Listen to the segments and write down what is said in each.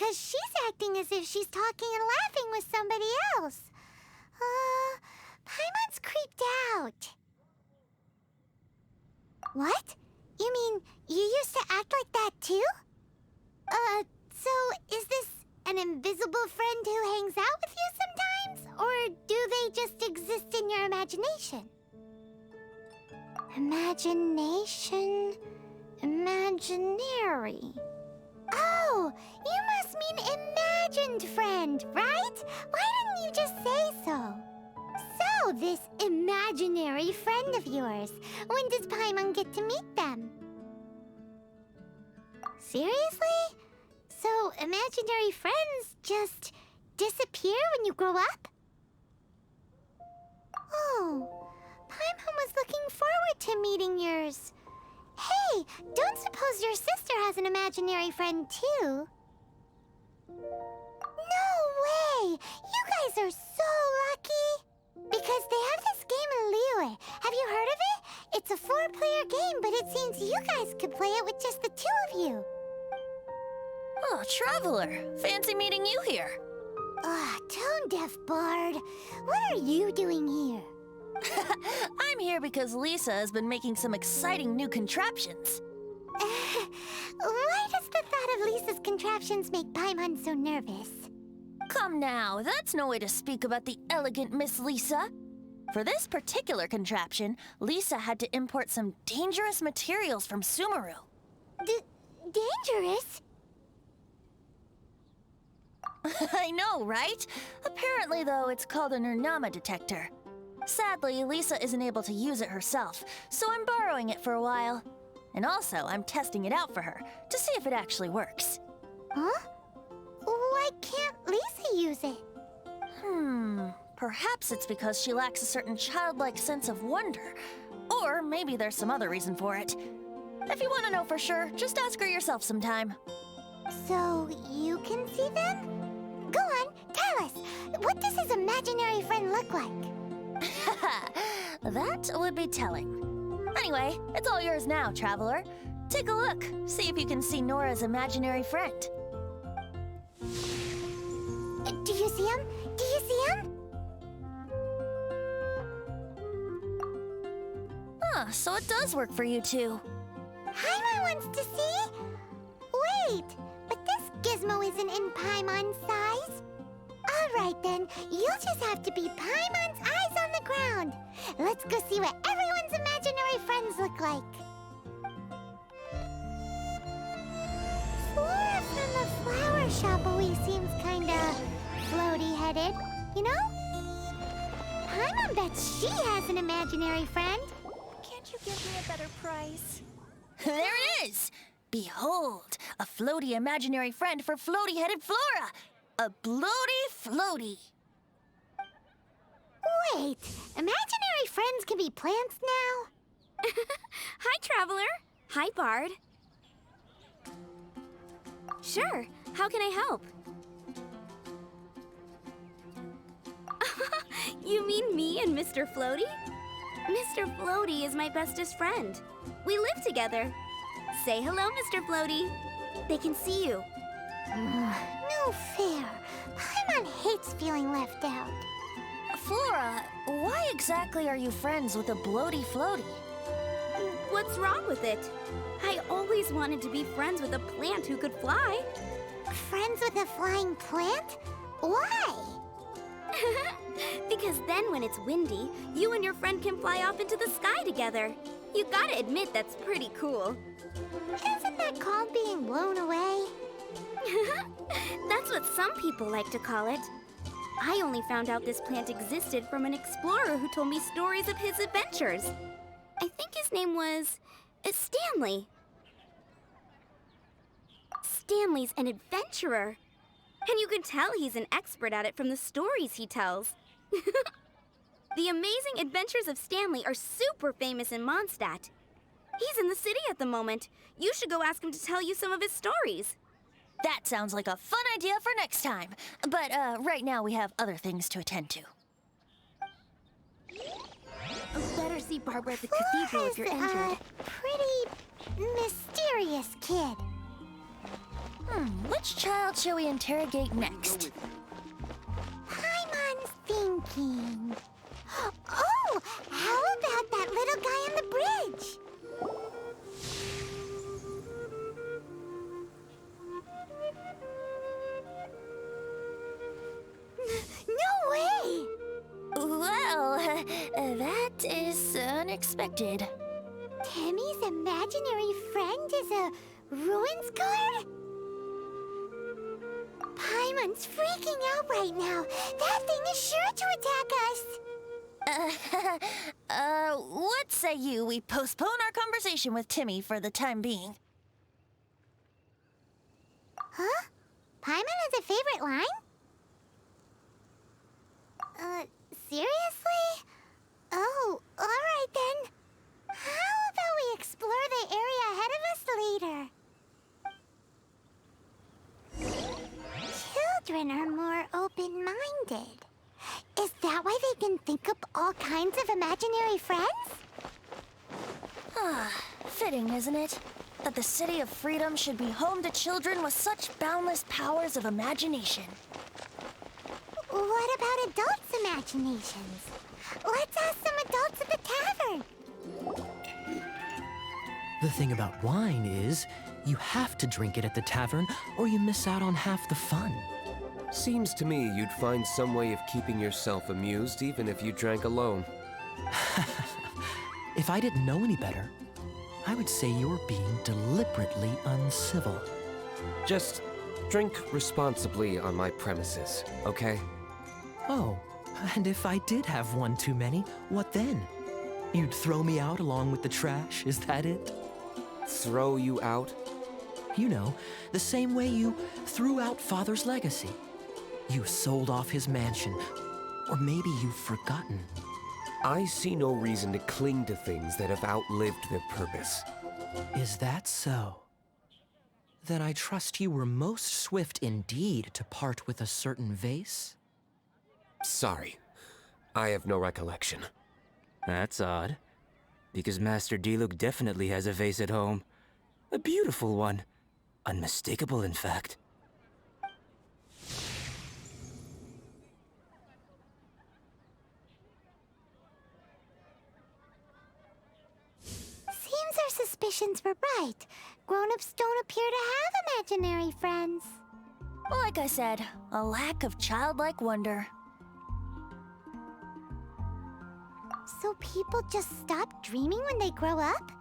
because she's acting as if she's talking and laughing with somebody else. Paimon's creeped out. What? You mean you used to act like that too? So is this an invisible friend who hangs out with you sometimes? Or do they just exist in your imagination? Imagination... imaginary... Oh, you must mean imagined friend, right? Why didn't you just say so? So, this imaginary friend of yours, when does Paimon get to meet them? Seriously? So, imaginary friends just disappear when you grow up? Oh, Paimon was looking forward to meeting yours. Hey, don't suppose your sister has an imaginary friend too? No way! You guys are so lucky! Because they have this game in Liyue. Have you heard of it? It's a 4-player game, but it seems you guys could play it with just the 2 of you. Oh, Traveler! Fancy meeting you here. Tone-deaf bard. What are you doing here? I'm here because Lisa has been making some exciting new contraptions. Why does the thought of Lisa's contraptions make Paimon so nervous? Come now, that's no way to speak about the elegant Miss Lisa. For this particular contraption, Lisa had to import some dangerous materials from Sumeru. Dangerous? I know, right? Apparently, though, it's called an Urnama detector. Sadly, Lisa isn't able to use it herself, so I'm borrowing it for a while. And also, I'm testing it out for her, to see if it actually works. Huh? Why can't Lisa use it? Perhaps it's because she lacks a certain childlike sense of wonder. Or maybe there's some other reason for it. If you want to know for sure, just ask her yourself sometime. So, you can see them? Go on, tell us. What does his imaginary friend look like? That would be telling. Anyway, it's all yours now, Traveler. Take a look, see if you can see Nora's imaginary friend. Do you see him? Do you see him? So it does work for you two. Paimon wants to see? Wait, but this gizmo isn't in Paimon's size. All right then, you'll just have to be Paimon's eyes on the ground. Let's go see what everyone's imaginary friends look like. Flora from the flower shop always seems kinda floaty-headed, you know? Paimon bets she has an imaginary friend. Can't you give me a better price? There it is! Behold, a floaty imaginary friend for floaty-headed Flora! A bloaty floaty! Wait, imaginary friends can be plants now? Hi, Traveler. Hi, Bard. Sure, how can I help? You mean me and Mr. Floaty? Mr. Floaty is my bestest friend. We live together. Say hello, Mr. Floaty. They can see you. No fair. Paimon hates feeling left out. Flora, why exactly are you friends with a bloaty floaty? What's wrong with it? I always wanted to be friends with a plant who could fly. Friends with a flying plant? Why? Because then when it's windy, you and your friend can fly off into the sky together. You gotta admit that's pretty cool. Isn't that called being blown away? That's what some people like to call it. I only found out this plant existed from an explorer who told me stories of his adventures. I think his name was Stanley. Stanley's an adventurer. And you can tell he's an expert at it from the stories he tells. The amazing adventures of Stanley are super famous in Mondstadt. He's in the city at the moment. You should go ask him to tell you some of his stories. That sounds like a fun idea for next time. But right now we have other things to attend to. Better see Barbara at the cathedral if you're injured. Pretty mysterious kid. Which child shall we interrogate next? Paimon's thinking. Oh, how about that little guy on the bridge? No way! Well, that is unexpected. Timmy's imaginary friend is a ruins guard? Paimon's freaking out right now. That thing is sure to attack us. What say you we postpone our conversation with Timmy for the time being? Huh? Paimon has a favorite line? Seriously? Oh, alright then. How about we explore the area ahead of us later? Children are more open-minded. Is that why they can think up all kinds of imaginary friends? Fitting, isn't it? That the City of Freedom should be home to children with such boundless powers of imagination. What about adults' imaginations? Let's ask some adults at the tavern. The thing about wine is, you have to drink it at the tavern or you miss out on half the fun. Seems to me you'd find some way of keeping yourself amused even if you drank alone. If I didn't know any better, I would say you're being deliberately uncivil. Just drink responsibly on my premises, okay? Oh, and if I did have one too many, what then? You'd throw me out along with the trash, is that it? Throw you out? You know, the same way you threw out Father's legacy. You sold off his mansion, or maybe you've forgotten. I see no reason to cling to things that have outlived their purpose. Is that so? Then I trust you were most swift indeed to part with a certain vase? Sorry, I have no recollection. That's odd, because Master Diluc definitely has a vase at home. A beautiful one. Unmistakable, in fact. Seems our suspicions were right. Grown-ups don't appear to have imaginary friends. Like I said, a lack of childlike wonder. So people just stop dreaming when they grow up?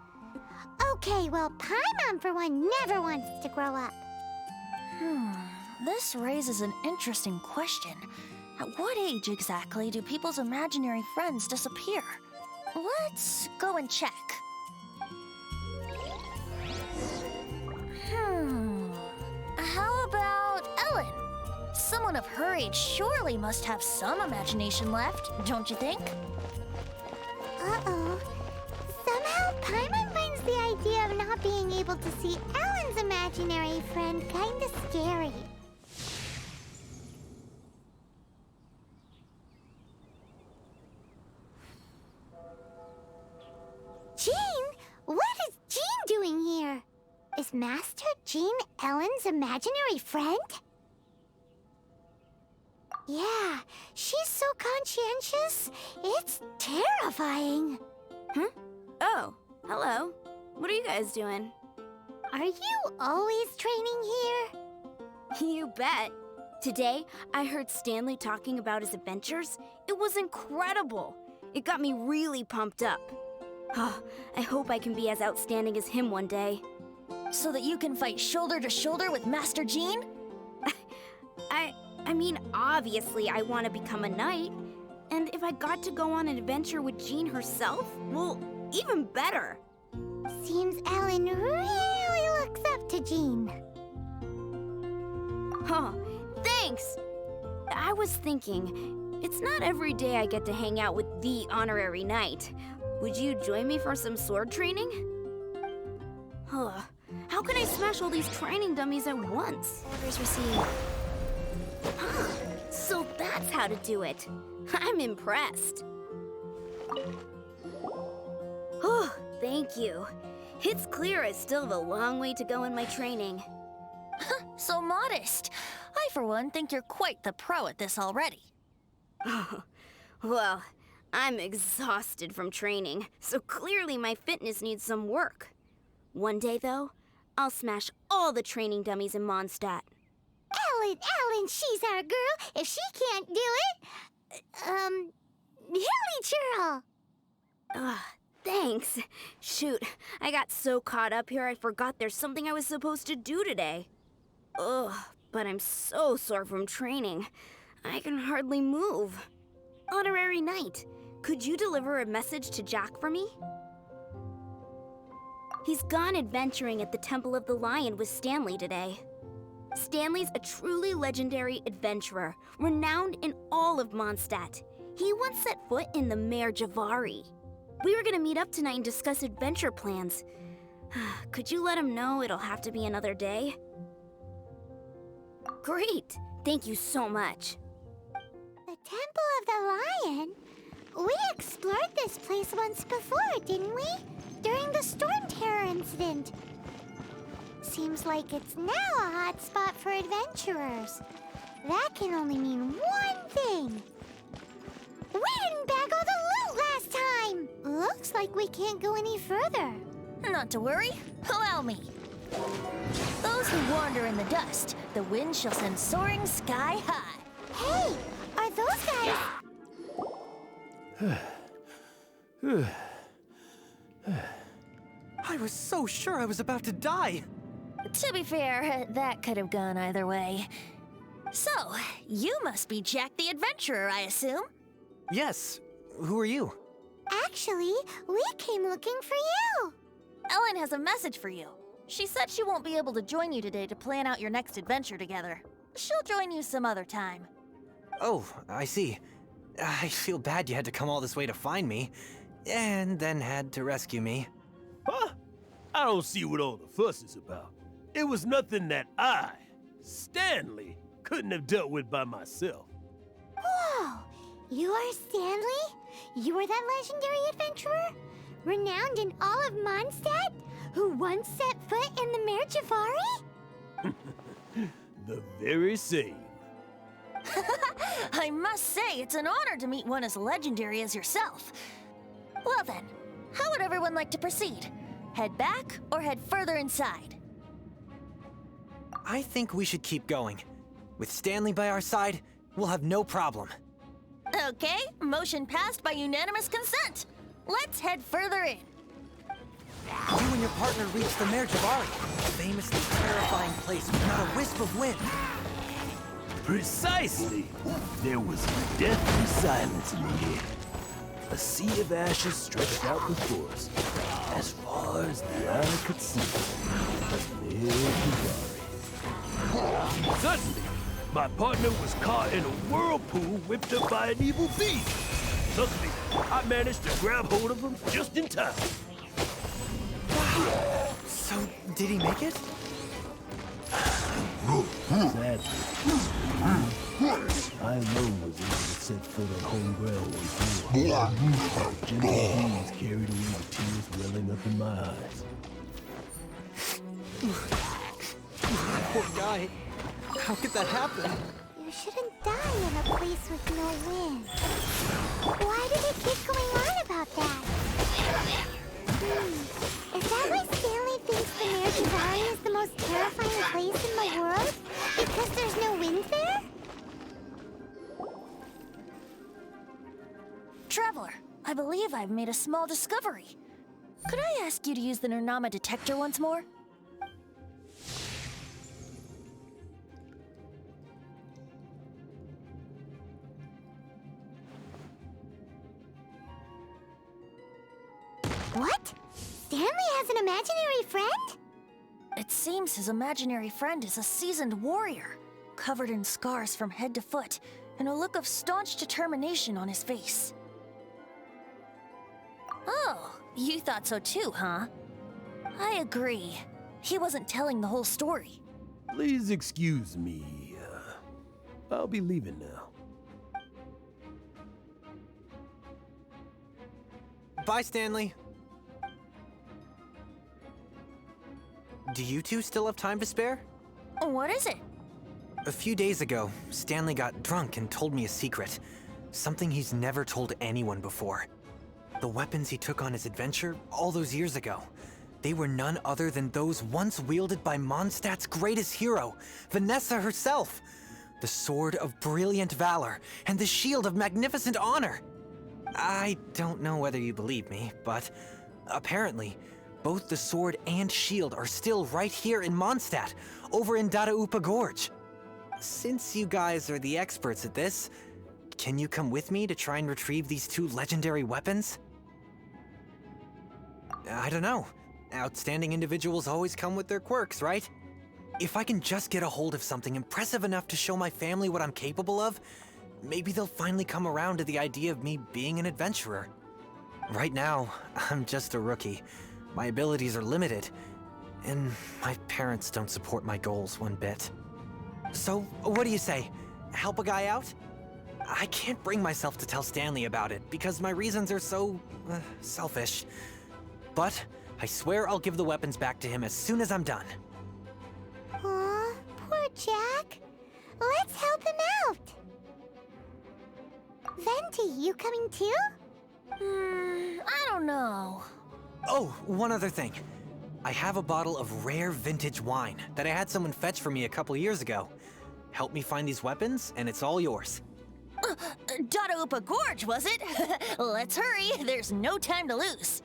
Okay, well, Paimon, for one, never wants to grow up. This raises an interesting question. At what age exactly do people's imaginary friends disappear? Let's go and check. How about Ellin? Someone of her age surely must have some imagination left, don't you think? Uh-oh. Somehow Paimon finds the idea of not being able to see Ellen's imaginary friend kinda scary. Jean? What is Jean doing here? Is Master Jean Ellen's imaginary friend? Yeah, she's so conscientious, it's terrifying. Huh? Oh, hello. What are you guys doing? Are you always training here? You bet. Today, I heard Stanley talking about his adventures. It was incredible. It got me really pumped up. Oh, I hope I can be as outstanding as him one day. So that you can fight shoulder to shoulder with Master Jean? I mean, obviously I want to become a knight. And if I got to go on an adventure with Jean herself, well, even better. Seems Ellen really looks up to Jean. Huh, thanks! I was thinking, it's not every day I get to hang out with the honorary knight. Would you join me for some sword training? Huh, how can I smash all these training dummies at once? Orders received. So that's how to do it. I'm impressed. Oh, thank you. It's clear I still have a long way to go in my training. modest. I, for one, think you're quite the pro at this already. Well, I'm exhausted from training, so clearly my fitness needs some work. One day, though, I'll smash all the training dummies in Mondstadt. Ellin, she's our girl. If she can't do it, Hilly Churl. Thanks. Shoot, I got so caught up here I forgot there's something I was supposed to do today. But I'm so sore from training. I can hardly move. Honorary Knight, could you deliver a message to Jack for me? He's gone adventuring at the Temple of the Lion with Stanley today. Stanley's a truly legendary adventurer, renowned in all of Mondstadt. He once set foot in the Mare Javari. We were gonna meet up tonight and discuss adventure plans. Could you let him know it'll have to be another day? Great! Thank you so much. The Temple of the Lion? We explored this place once before, didn't we? During the Storm Terror incident. Seems like it's now a hot spot for adventurers. That can only mean one thing. We didn't bag all the loot last time! Looks like we can't go any further. Not to worry, allow me. Those who wander in the dust, the wind shall send soaring sky high. Hey, are those guys... I was so sure I was about to die. To be fair, that could have gone either way. So, you must be Jack the Adventurer, I assume? Yes. Who are you? Actually, we came looking for you. Ellin has a message for you. She said she won't be able to join you today to plan out your next adventure together. She'll join you some other time. Oh, I see. I feel bad you had to come all this way to find me, and then had to rescue me. Huh? I don't see what all the fuss is about. It was nothing that I, Stanley, couldn't have dealt with by myself. Whoa! You are Stanley? You are that legendary adventurer? Renowned in all of Mondstadt? Who once set foot in the Mare Javari? The very same. I must say, it's an honor to meet one as legendary as yourself. Well then, how would everyone like to proceed? Head back or head further inside? I think we should keep going. With Stanley by our side, we'll have no problem. Okay, motion passed by unanimous consent. Let's head further in. You and your partner reached the Mare Javari, a famously terrifying place with not a wisp of wind. Precisely. There was deathly silence in the air. A sea of ashes stretched out before us, as far as the eye could see. The Mare Javari. Suddenly, my partner was caught in a whirlpool whipped up by an evil beast. Luckily, I managed to grab hold of him just in time. So, did he make it? Sadly, I alone was able to set foot on home ground before. Gentle breeze carried away the tears welling up in my eyes. Poor guy. How could that happen? You shouldn't die in a place with no wind. Why did he keep going on about that? Is that why Stanley thinks the Mare Javari is the most terrifying place in the world? Because there's no wind there? Traveler, I believe I've made a small discovery. Could I ask you to use the Nernama detector once more? What? Stanley has an imaginary friend? It seems his imaginary friend is a seasoned warrior, covered in scars from head to foot, and a look of staunch determination on his face. Oh, you thought so too, huh? I agree. He wasn't telling the whole story. Please excuse me. I'll be leaving now. Bye, Stanley. Do you two still have time to spare? What is it? A few days ago, Stanley got drunk and told me a secret. Something he's never told anyone before. The weapons he took on his adventure all those years ago, they were none other than those once wielded by Mondstadt's greatest hero, Vanessa herself. The Sword of Brilliant Valor and the Shield of Magnificent Honor. I don't know whether you believe me, but apparently, both the sword and shield are still right here in Mondstadt, over in Dadaupa Gorge. Since you guys are the experts at this, can you come with me to try and retrieve these two legendary weapons? I don't know. Outstanding individuals always come with their quirks, right? If I can just get a hold of something impressive enough to show my family what I'm capable of, maybe they'll finally come around to the idea of me being an adventurer. Right now, I'm just a rookie. My abilities are limited, and my parents don't support my goals one bit. So, what do you say? Help a guy out? I can't bring myself to tell Stanley about it because my reasons are so selfish. But I swear I'll give the weapons back to him as soon as I'm done. Aw, poor Jack. Let's help him out. Venti, you coming too? I don't know. Oh, one other thing. I have a bottle of rare vintage wine that I had someone fetch for me a couple years ago. Help me find these weapons, and it's all yours. Dadaupa Gorge, was it? Let's hurry. There's no time to lose.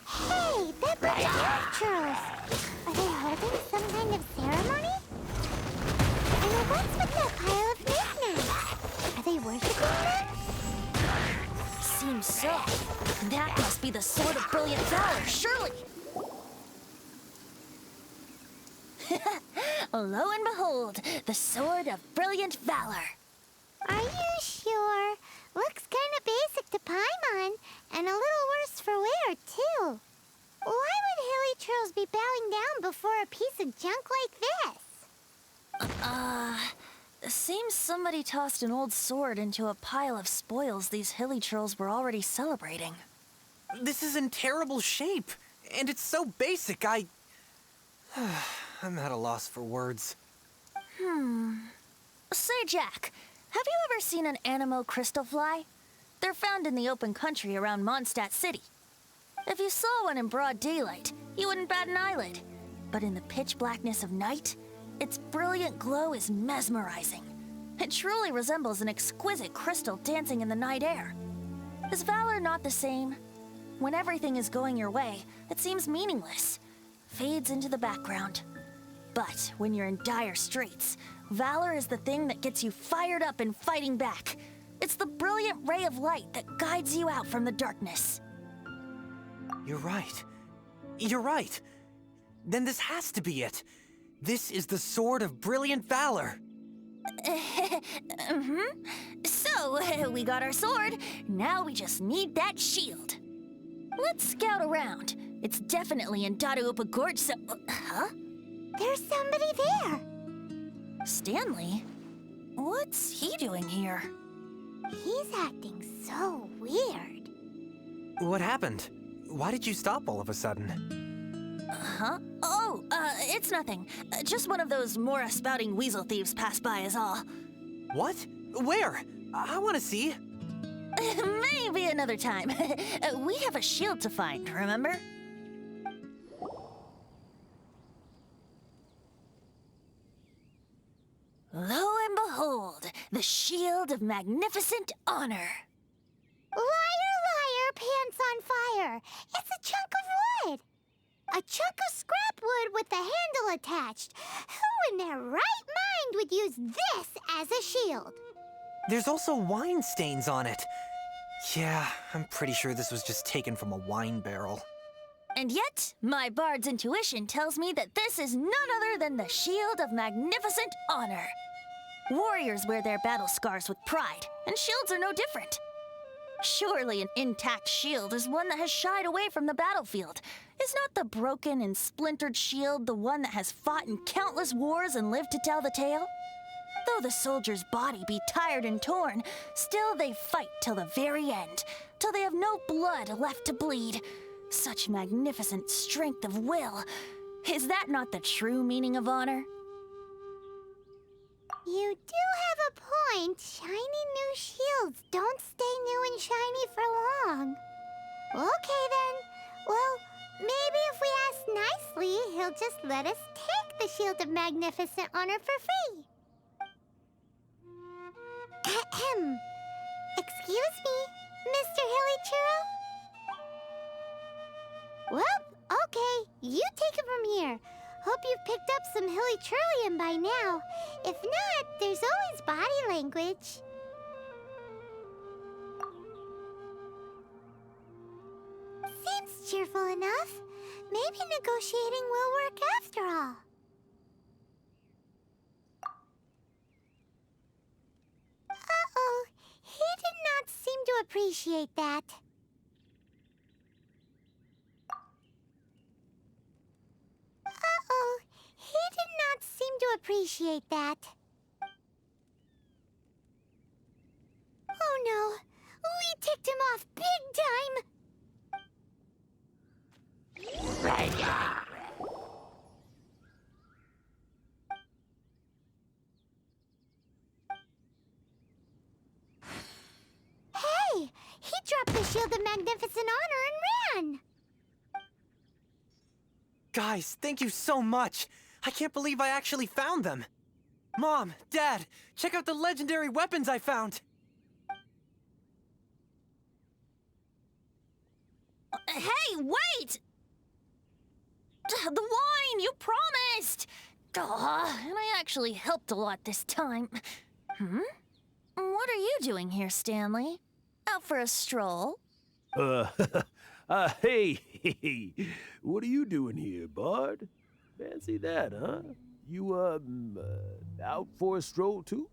Hey, that bunch of lecturers! Are they holding some kind of ceremony? And what's with that pile of knickknacks? Are they worshipping them? Seems so. That must be the Sword of Brilliant Valor, surely. Lo and behold, the Sword of Brilliant Valor. Are you sure? Looks kind of basic to Paimon, and a little worse for wear, too. Why would hilly trolls be bowing down before a piece of junk like this? Seems somebody tossed an old sword into a pile of spoils these hilly trolls were already celebrating. This is in terrible shape, and it's so basic, I'm at a loss for words. Say, Jack, have you ever seen an Anemo crystal fly? They're found in the open country around Mondstadt City. If you saw one in broad daylight, you wouldn't bat an eyelid. But in the pitch blackness of night, its brilliant glow is mesmerizing. It truly resembles an exquisite crystal dancing in the night air. Is valor not the same? When everything is going your way, it seems meaningless, fades into the background. But when you're in dire straits, valor is the thing that gets you fired up and fighting back. It's the brilliant ray of light that guides you out from the darkness. You're right. You're right. Then this has to be it. This is the Sword of Brilliant Valor. So, we got our sword. Now we just need that shield. Let's scout around. It's definitely in Dadaupa Gorge, so... huh? There's somebody there. Stanley? What's he doing here? He's acting so weird. What happened? Why did you stop all of a sudden? Huh? Oh, it's nothing. Just one of those Mora spouting weasel thieves passed by is all. What? Where? I want to see. Maybe another time. We have a shield to find, remember? Lo and behold, the Shield of Magnificent Honor. Liar, liar, pants on fire. It's a chunk of wood. A chunk of scrap wood with the handle attached. Who in their right mind would use this as a shield? There's also wine stains on it. Yeah, I'm pretty sure this was just taken from a wine barrel. And yet, my bard's intuition tells me that this is none other than the Shield of Magnificent Honor. Warriors wear their battle scars with pride, and shields are no different. Surely an intact shield is one that has shied away from the battlefield. Is not the broken and splintered shield the one that has fought in countless wars and lived to tell the tale? Though the soldier's body be tired and torn, still they fight till the very end, till they have no blood left to bleed. Such magnificent strength of will. Is that not the true meaning of honor? You do have a point. Shiny new shields don't stay new and shiny for long. Okay then. Well, maybe if we ask nicely, he'll just let us take the Shield of Magnificent Honor for free. Ahem. Excuse me, Mr. Hilly Churro? Well, okay. You take it from here. Hope you've picked up some Hilly Churlian by now. If not, there's always body language. Seems cheerful enough. Maybe negotiating will work after all. Uh-oh. He did not seem to appreciate that. Uh-oh. He did not seem to appreciate that. Oh no. We ticked him off big time. Hey! He dropped the Shield of Magnificent Honor and ran! Guys, thank you so much. I can't believe I actually found them. Mom, Dad, check out the legendary weapons I found. Hey, wait! The wine, you promised! And I actually helped a lot this time. What are you doing here, Stanley? Out for a stroll? Hey, what are you doing here, Bard? Fancy that, huh? You, out for a stroll, too?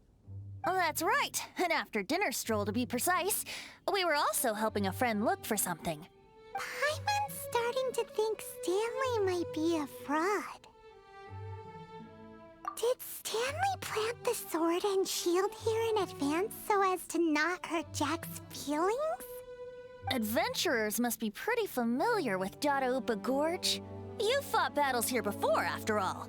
Oh, that's right. An after-dinner stroll, to be precise. We were also helping a friend look for something. Paimon's starting to think Stanley might be a fraud. Did Stanley plant the sword and shield here in advance so as to not hurt Jack's feelings? Adventurers must be pretty familiar with Dadaupa Gorge. You've fought battles here before, after all.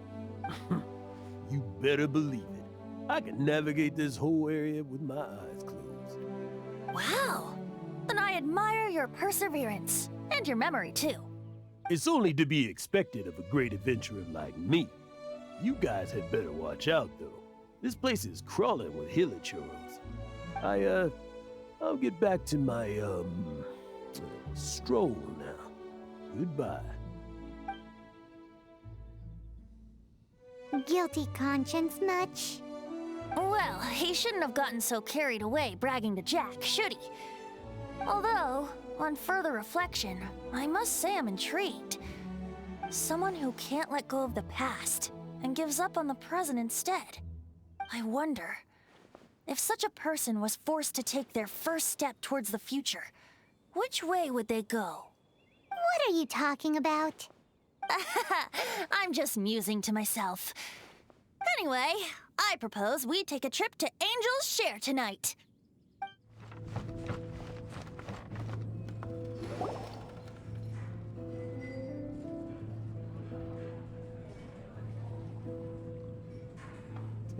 You better believe it. I can navigate this whole area with my eyes closed. Wow. Then I admire your perseverance. And your memory, too. It's only to be expected of a great adventurer like me. You guys had better watch out, though. This place is crawling with hilichurros. I'll get back to my, stroll now. Goodbye. Guilty conscience much? Well, he shouldn't have gotten so carried away bragging to Jack, should he? Although, on further reflection, I must say I'm intrigued. Someone who can't let go of the past and gives up on the present instead. I wonder, if such a person was forced to take their first step towards the future, which way would they go? What are you talking about? I'm just musing to myself. Anyway, I propose we take a trip to Angel's Share tonight.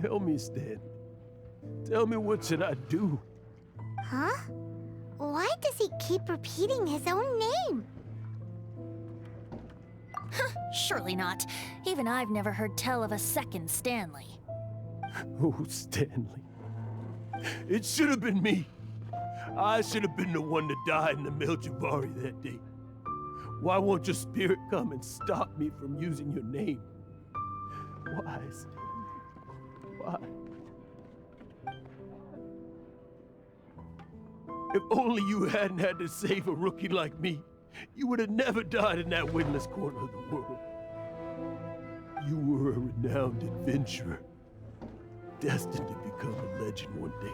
Tell me, Stan. Tell me, what should I do? Huh? Why does he keep repeating his own name? Surely not. Even I've never heard tell of a second Stanley. Oh, Stanley. It should have been me. I should have been the one to die in the Melchivari that day. Why won't your spirit come and stop me from using your name? Why, Stanley? Why? If only you hadn't had to save a rookie like me, you would have never died in that windless corner of the world. You were a renowned adventurer, destined to become a legend one day.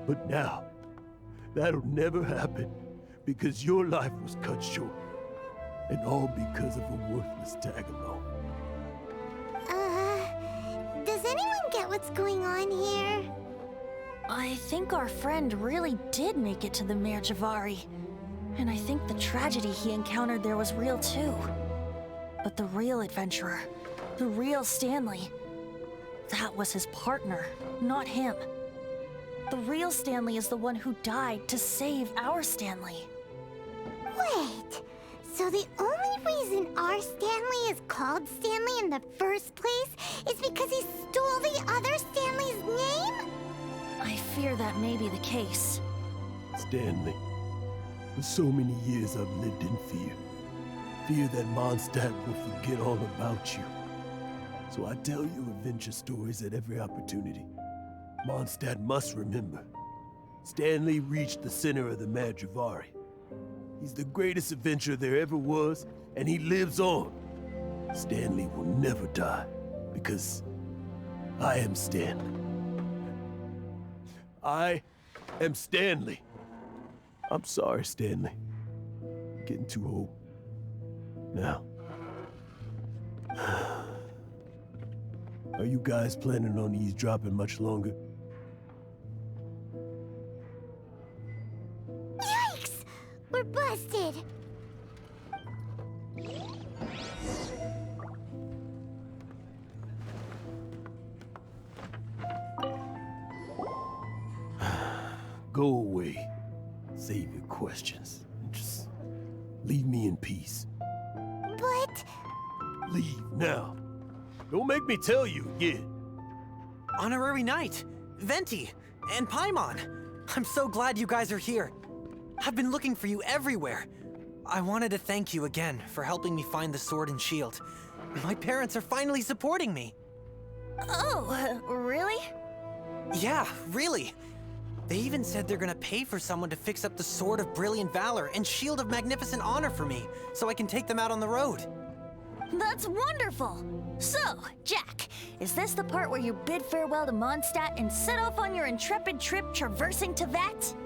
But now, that'll never happen because your life was cut short, and all because of a worthless tag along. Does Does anyone get what's going on here? I think our friend really did make it to the Mare Javari. And I think the tragedy he encountered there was real too. But the real adventurer, the real Stanley, that was his partner, not him. The real Stanley is the one who died to save our Stanley. Wait, so the only reason our Stanley is called Stanley in the first place is because he stole the other Stanley's name? I fear that may be the case. Stanley, for so many years I've lived in fear. Fear that Mondstadt will forget all about you. So I tell you adventure stories at every opportunity. Mondstadt must remember. Stanley reached the center of the Mare Javari. He's the greatest adventurer there ever was, and he lives on. Stanley will never die, because I am Stanley. I am Stanley. I'm sorry, Stanley. I'm getting too old. Now. Are you guys planning on eavesdropping much longer? Yikes! We're busted! Go away. Save your questions. And just leave me in peace. But... Leave now. Don't make me tell you again. Honorary Knight, Venti, and Paimon. I'm so glad you guys are here. I've been looking for you everywhere. I wanted to thank you again for helping me find the sword and shield. My parents are finally supporting me. Oh, really? Yeah, really. They even said they're gonna pay for someone to fix up the Sword of Brilliant Valor and Shield of Magnificent Honor for me, so I can take them out on the road. That's wonderful! So, Jack, is this the part where you bid farewell to Mondstadt and set off on your intrepid trip traversing Teyvat?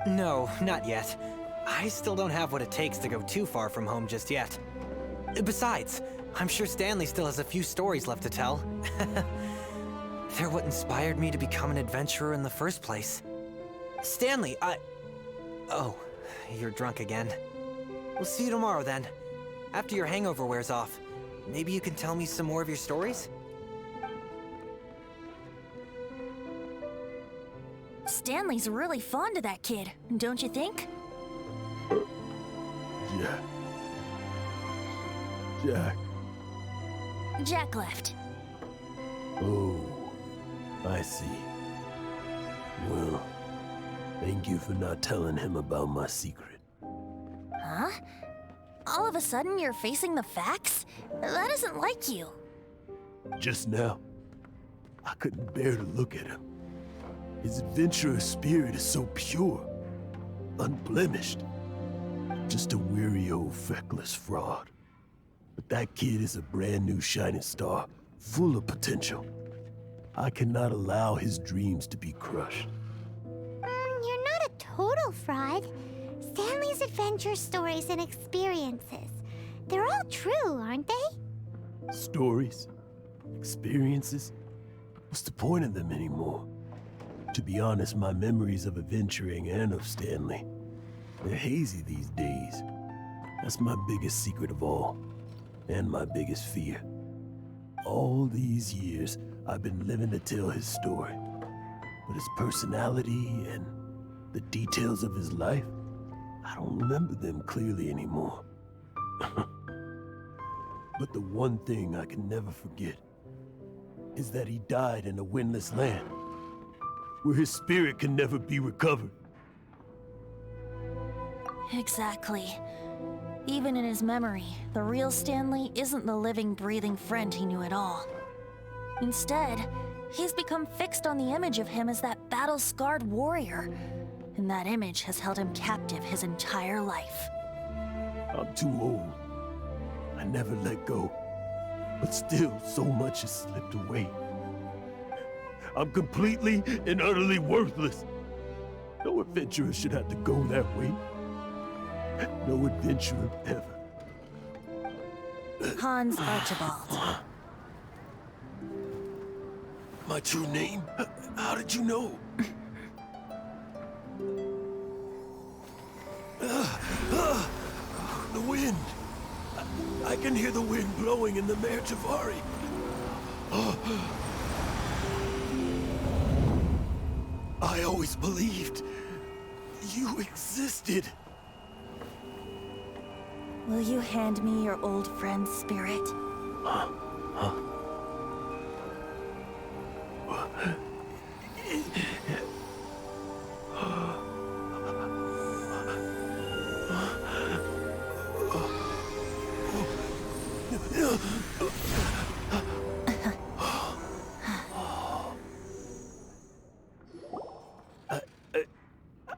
No, not yet. I still don't have what it takes to go too far from home just yet. Besides, I'm sure Stanley still has a few stories left to tell. They're what inspired me to become an adventurer in the first place. Stanley, Oh, you're drunk again. We'll see you tomorrow then. After your hangover wears off. Maybe you can tell me some more of your stories? Stanley's really fond of that kid, don't you think? Jack. Jack. Jack left. Oh, I see. Well, thank you for not telling him about my secret. Huh? All of a sudden you're facing the facts? That isn't like you. Just now, I couldn't bear to look at him. His adventurous spirit is so pure, unblemished. Just a weary old feckless fraud. But that kid is a brand new shining star, full of potential. I cannot allow his dreams to be crushed. You're not a total fraud. Stanley's adventure stories and experiences. They're all true, aren't they? Stories? Experiences? What's the point of them anymore? To be honest, my memories of adventuring and of Stanley, they're hazy these days. That's my biggest secret of all, and my biggest fear. All these years, I've been living to tell his story. But his personality and the details of his life, I don't remember them clearly anymore. But the one thing I can never forget is that he died in a windless land, where his spirit can never be recovered. Exactly. Even in his memory, the real Stanley isn't the living, breathing friend he knew at all. Instead, he's become fixed on the image of him as that battle-scarred warrior, and that image has held him captive his entire life. I'm too old. I never let go. But still, so much has slipped away. I'm completely and utterly worthless. No adventurer should have to go that way. No adventurer ever. Hans Archibald. My true name? How did you know? The wind. I can hear the wind blowing in the Mare Javari. I always believed you existed. Will you hand me your old friend's spirit?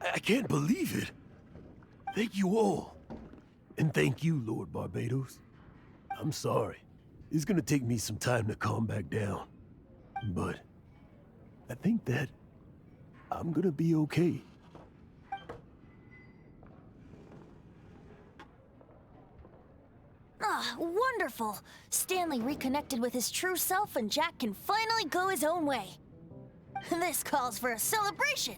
I can't believe it. Thank you all. And thank you, Lord Barbados. I'm sorry. It's gonna take me some time to calm back down. But I think that I'm gonna be okay. Ah, wonderful! Stanley reconnected with his true self and Jack can finally go his own way. This calls for a celebration.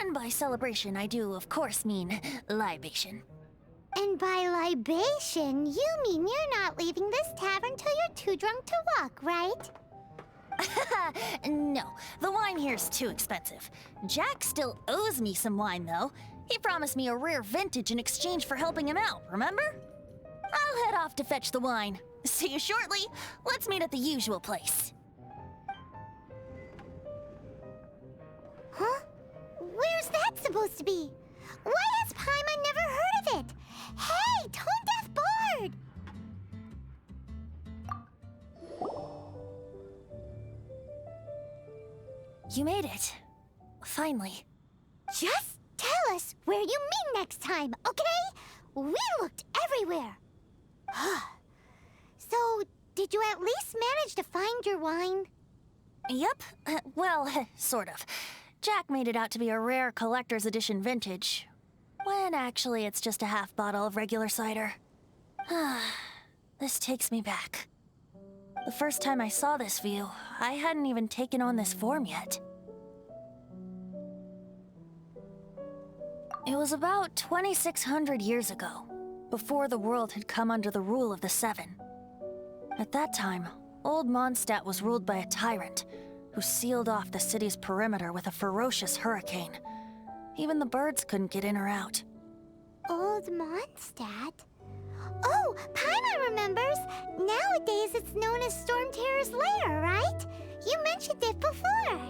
And by celebration, I do, of course, mean libation. And by libation, you mean you're not leaving this tavern till you're too drunk to walk, right? No, the wine here's too expensive. Jack still owes me some wine, though. He promised me a rare vintage in exchange for helping him out, remember? I'll head off to fetch the wine. See you shortly. Let's meet at the usual place. Huh? Where's that supposed to be? Why has Paimon never heard of it? Hey, Tone Deaf Bard! You made it. Finally. Just tell us where you meet next time, okay? We looked everywhere. So, did you at least manage to find your wine? Yep. Well, sort of. Jack made it out to be a rare collector's edition vintage, when actually it's just a half bottle of regular cider. This takes me back. The first time I saw this view, I hadn't even taken on this form yet. It was about 2,600 years ago, before the world had come under the rule of the Seven. At that time, Old Mondstadt was ruled by a tyrant, who sealed off the city's perimeter with a ferocious hurricane. Even the birds couldn't get in or out. Old Mondstadt? Oh, Paimon remembers! Nowadays it's known as Storm Terror's lair, right? You mentioned it before.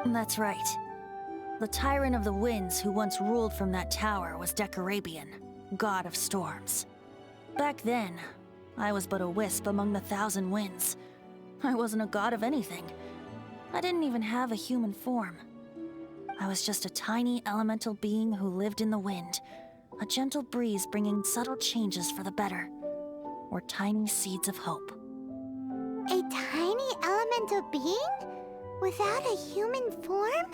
That's right. The Tyrant of the Winds who once ruled from that tower was Decarabian, god of storms. Back then, I was but a wisp among the 1,000 winds. I wasn't a god of anything. I didn't even have a human form. I was just a tiny elemental being who lived in the wind, a gentle breeze bringing subtle changes for the better, or tiny seeds of hope. A tiny elemental being? Without a human form?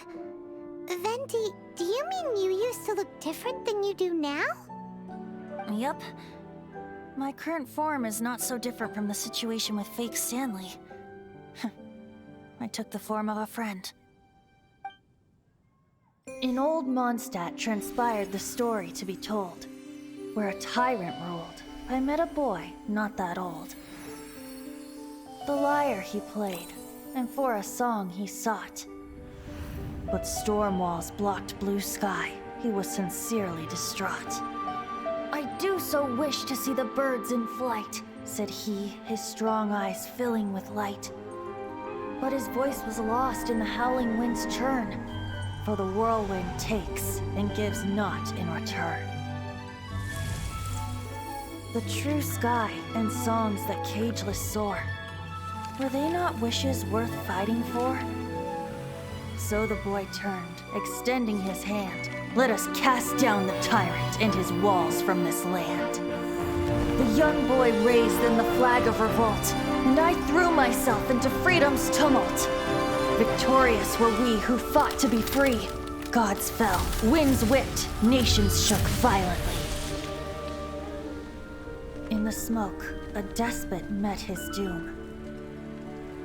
Venti, do you mean you used to look different than you do now? Yep. My current form is not so different from the situation with fake Stanley. I took the form of a friend. In Old Mondstadt transpired the story to be told, where a tyrant ruled. I met a boy not that old. The lyre he played, and for a song he sought. But storm walls blocked blue sky. He was sincerely distraught. I do so wish to see the birds in flight, said he, his strong eyes filling with light. But his voice was lost in the howling wind's churn, for the whirlwind takes and gives not in return. The true sky and songs that cageless soar, were they not wishes worth fighting for? So the boy turned, extending his hand. Let us cast down the tyrant and his walls from this land. The young boy raised then the flag of revolt, and I threw myself into freedom's tumult. Victorious were we who fought to be free. Gods fell, winds whipped, nations shook violently. In the smoke, a despot met his doom.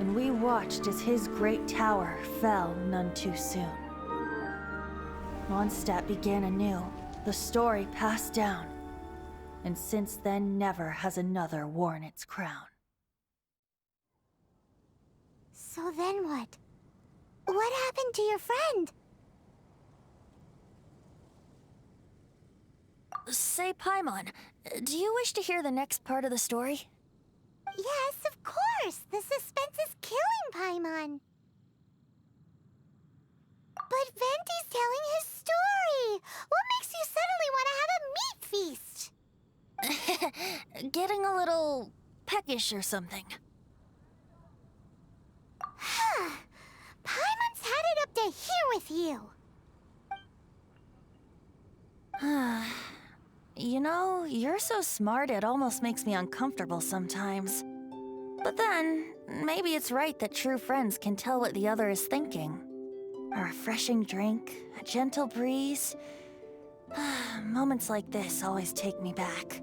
and we watched as his great tower fell none too soon. Mondstadt began anew, the story passed down, and since then never has another worn its crown. So then what? What happened to your friend? Say, Paimon, do you wish to hear the next part of the story? Yes, of course! The suspense is killing Paimon! But Venti's telling his story! What makes you suddenly want to have a meat feast? Getting a little peckish or something. Paimon's had it up to here with you! You know, you're so smart it almost makes me uncomfortable sometimes. But then, maybe it's right that true friends can tell what the other is thinking. A refreshing drink, a gentle breeze. Moments like this always take me back.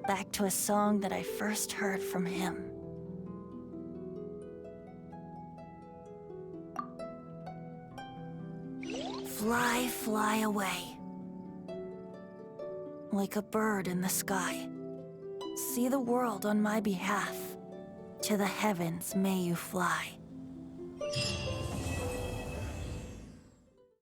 Back to a song that I first heard from him. Fly, fly away. Like a bird in the sky. See the world on my behalf. To the heavens may you fly.